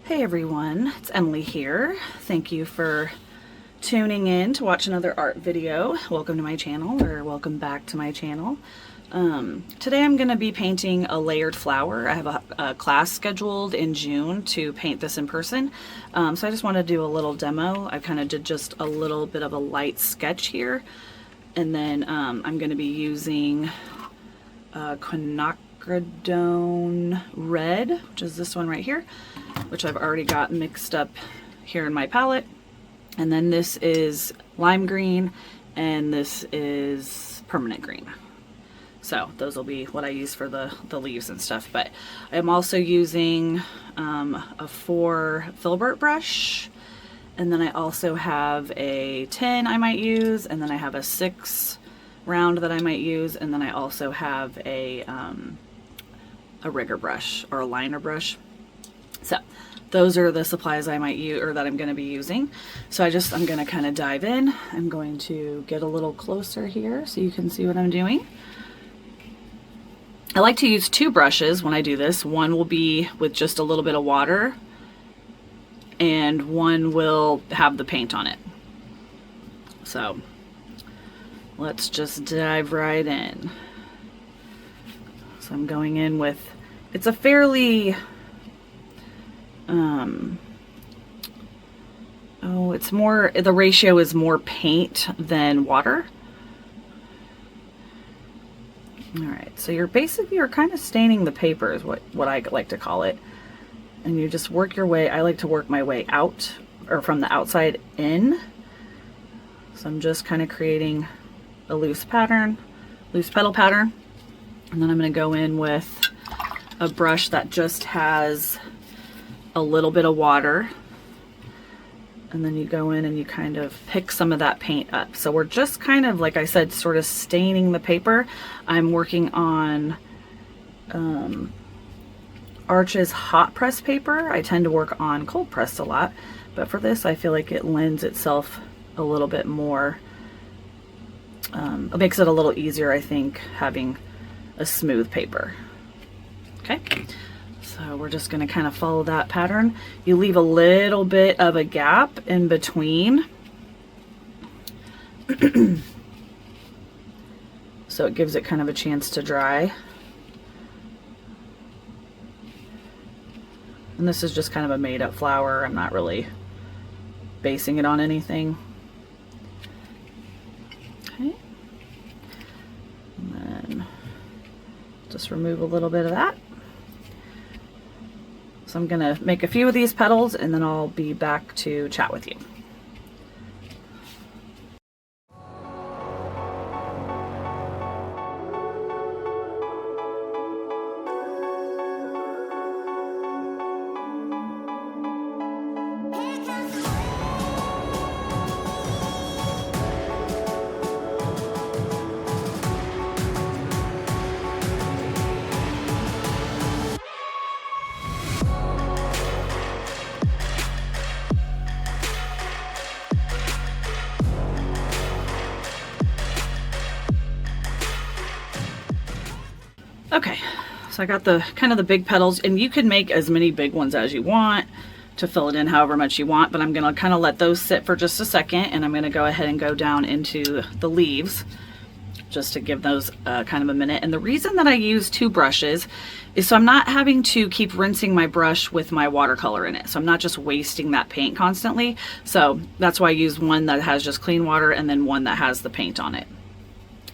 Hey everyone, it's Emily here. Thank you for tuning in to watch another art video. Welcome to my channel, or welcome back to my channel. Today I'm going to be painting a layered flower. I have a class scheduled in June to paint this in person. So I just want to do a little demo. I kind of did just a little bit of a light sketch here. And then I'm going to be using quinacridone red, which is this one right here, which I've already got mixed up here in my palette. And then this is lime green, and this is permanent green. So those will be what I use for the leaves and stuff. But I'm also using a 4 filbert brush, and then I also have a 10 I might use, and then I have a 6 round that I might use, and then I also have a rigger brush or a liner brush. So those are the supplies I might use, or that I'm going to be using. So I'm going to kind of dive in. I'm going to get a little closer here so you can see what I'm doing. I like to use 2 brushes when I do this. One will be with just a little bit of water, and one will have the paint on it. So let's just dive right in. So I'm going in with, it's a fairly, it's more, the ratio is more paint than water. All right, so you're kind of staining the paper is what I like to call it. And you just work your way, I like to work my way out, or from the outside in. So I'm just kind of creating a loose petal pattern. And then I'm going to go in with a brush that just has a little bit of water. And then you go in and you kind of pick some of that paint up. So we're just kind of, like I said, sort of staining the paper. I'm working on Arch's hot press paper. I tend to work on cold pressed a lot, but for this I feel like it lends itself a little bit more. It makes it a little easier, I think, having a smooth paper. Okay, so we're just going to kind of follow that pattern. You leave a little bit of a gap in between. So it gives it kind of a chance to dry. And this is just kind of a made up flower. I'm not really basing it on anything. Okay. And then just remove a little bit of that. So I'm going to make a few of these petals, and then I'll be back to chat with you. Okay, so I got the kind of the big petals, and you can make as many big ones as you want to fill it in however much you want, but I'm going to kind of let those sit for just a second, and I'm going to go ahead and go down into the leaves just to give those kind of a minute. And the reason that I use 2 brushes is so I'm not having to keep rinsing my brush with my watercolor in it. So I'm not just wasting that paint constantly. So that's why I use one that has just clean water and then one that has the paint on it.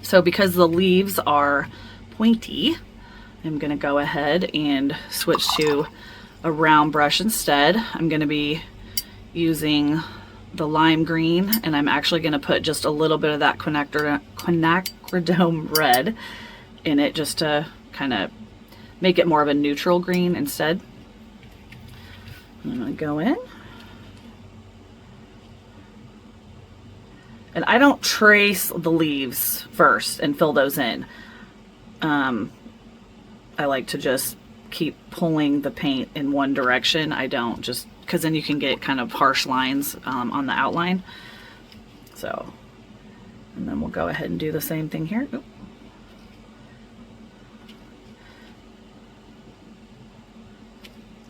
So because the leaves are pointy, I'm going to go ahead and switch to a round brush instead. I'm going to be using the lime green, and I'm actually going to put just a little bit of that quinacridone red in it, just to kind of make it more of a neutral green instead. I'm going to go in, and I don't trace the leaves first and fill those in. I like to just keep pulling the paint in one direction. I don't, just because then you can get kind of harsh lines on the outline. So, and then we'll go ahead and do the same thing here. Oop.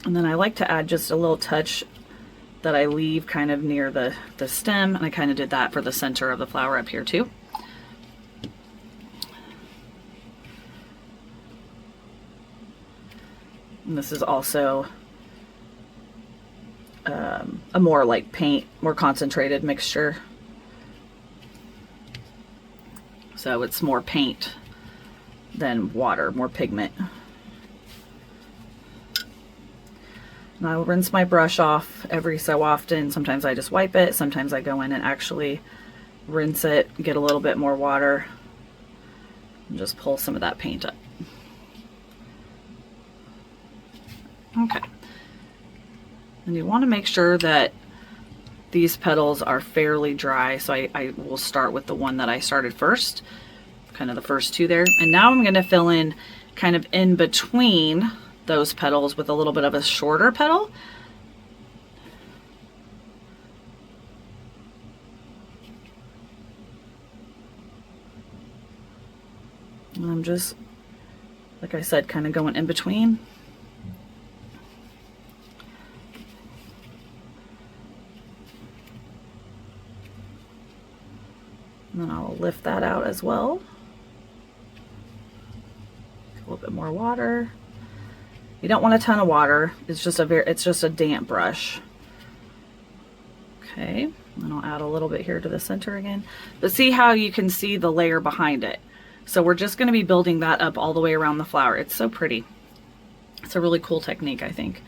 And then I like to add just a little touch that I leave kind of near the stem, and I kind of did that for the center of the flower up here too. And this is also a more like paint, more concentrated mixture. So it's more paint than water, more pigment. And I'll rinse my brush off every so often. Sometimes I just wipe it. Sometimes I go in and actually rinse it, get a little bit more water, and just pull some of that paint up. Okay. And you want to make sure that these petals are fairly dry. So I will start with the one that I started first, kind of the first two there. And now I'm going to fill in kind of in between those petals with a little bit of a shorter petal. And I'm just, like I said, kind of going in between. And then I'll lift that out as well. A little bit more water. You don't want a ton of water. It's just a damp brush. Okay, and I'll add a little bit here to the center again. But see how you can see the layer behind it. So we're just going to be building that up all the way around the flower. It's so pretty. It's a really cool technique, I think.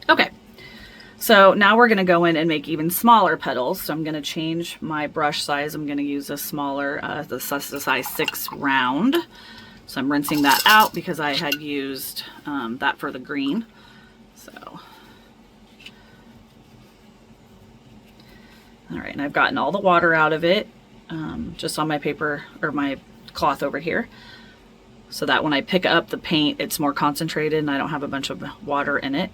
Okay, so now we're going to go in and make even smaller petals. So I'm going to change my brush size. I'm going to use a smaller, the size 6 round. So I'm rinsing that out because I had used that for the green. So, all right, and I've gotten all the water out of it, just on my paper or my cloth over here, so that when I pick up the paint, it's more concentrated and I don't have a bunch of water in it.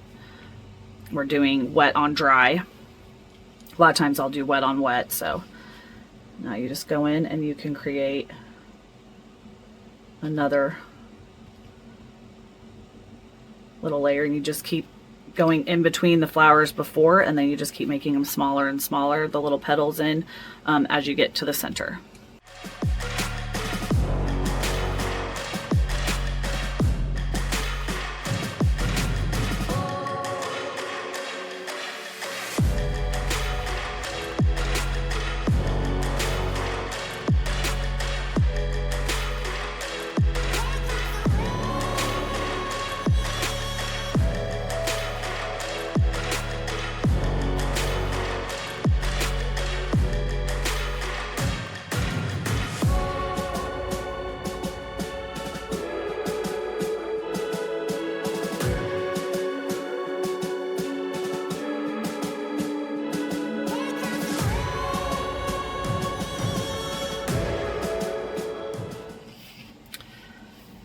We're doing wet on dry. A lot of times I'll do wet on wet. So now you just go in and you can create another little layer, and you just keep going in between the flowers before, and then you just keep making them smaller and smaller, the little petals in, as you get to the center.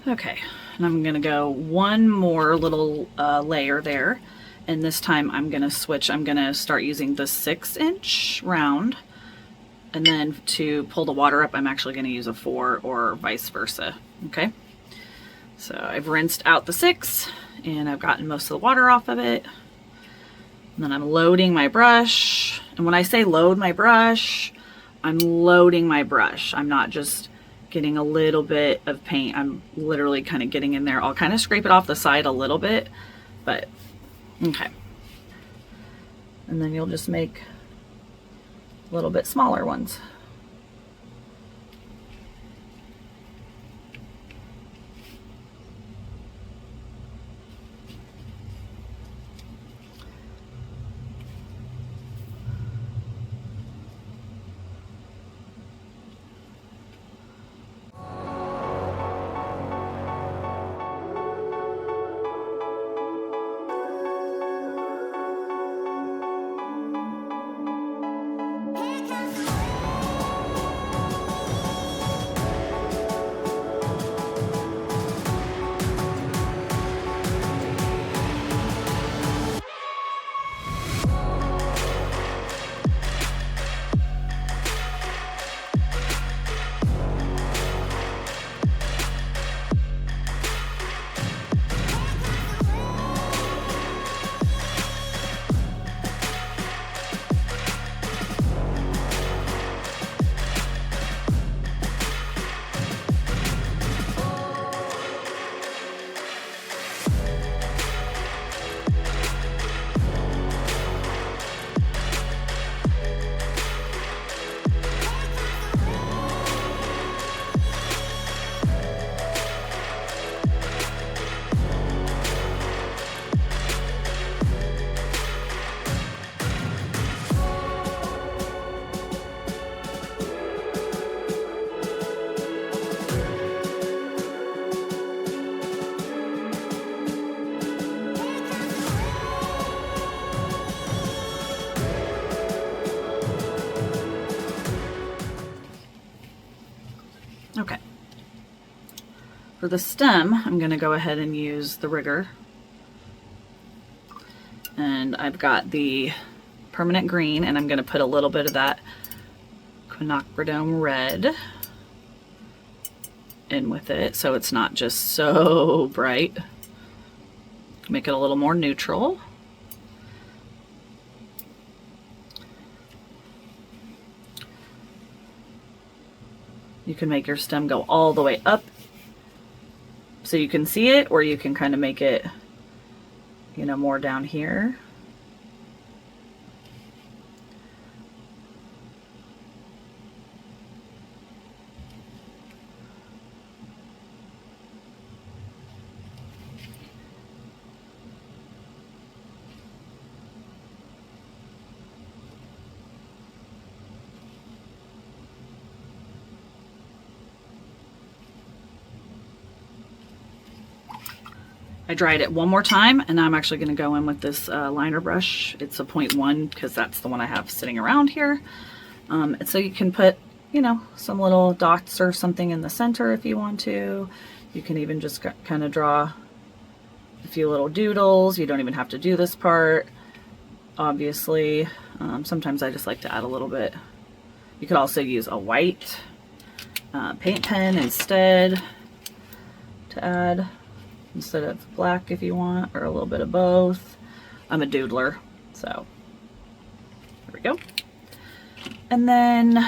Okay, and I'm gonna go one more little layer there, and this time I'm gonna switch. I'm gonna start using the 6-inch round, And then to pull the water up, I'm actually going to use a 4 or vice versa. Okay. So I've rinsed out the 6 and I've gotten most of the water off of it. And then I'm loading my brush. And when I say load my brush, I'm loading my brush. I'm not just getting a little bit of paint. I'm literally kind of getting in there. I'll kind of scrape it off the side a little bit, but okay. And then you'll just make a little bit smaller ones. Okay. For the stem, I'm going to go ahead and use the rigger. And I've got the permanent green, and I'm going to put a little bit of that quinacridone red in with it so it's not just so bright. Make it a little more neutral. You can make your stem go all the way up so you can see it, or you can kind of make it, you know, more down here. I dried it one more time, and now I'm actually going to go in with this liner brush. It's a 0.1 because that's the one I have sitting around here. And so you can put, you know, some little dots or something in the center if you want to. You can even just kind of draw a few little doodles. You don't even have to do this part, obviously. Sometimes I just like to add a little bit. You could also use a white paint pen instead to add, instead of black if you want, or a little bit of both. I'm a doodler, so there we go. And then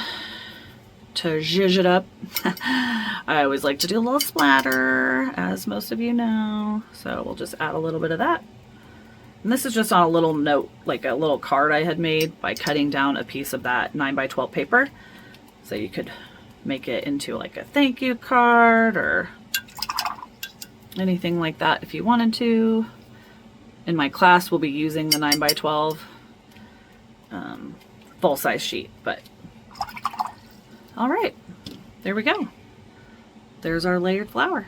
to zhuzh it up, I always like to do a little splatter, as most of you know. So we'll just add a little bit of that. And this is just on a little note, like a little card I had made by cutting down a piece of that 9x12 paper. So you could make it into like a thank you card or anything like that if you wanted to. In my class, we'll be using the 9x12 full-size sheet, but all right, there we go. There's our layered flower.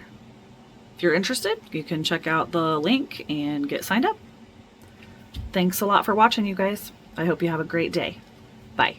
If you're interested, you can check out the link and get signed up. Thanks a lot for watching, you guys. I hope you have a great day. Bye.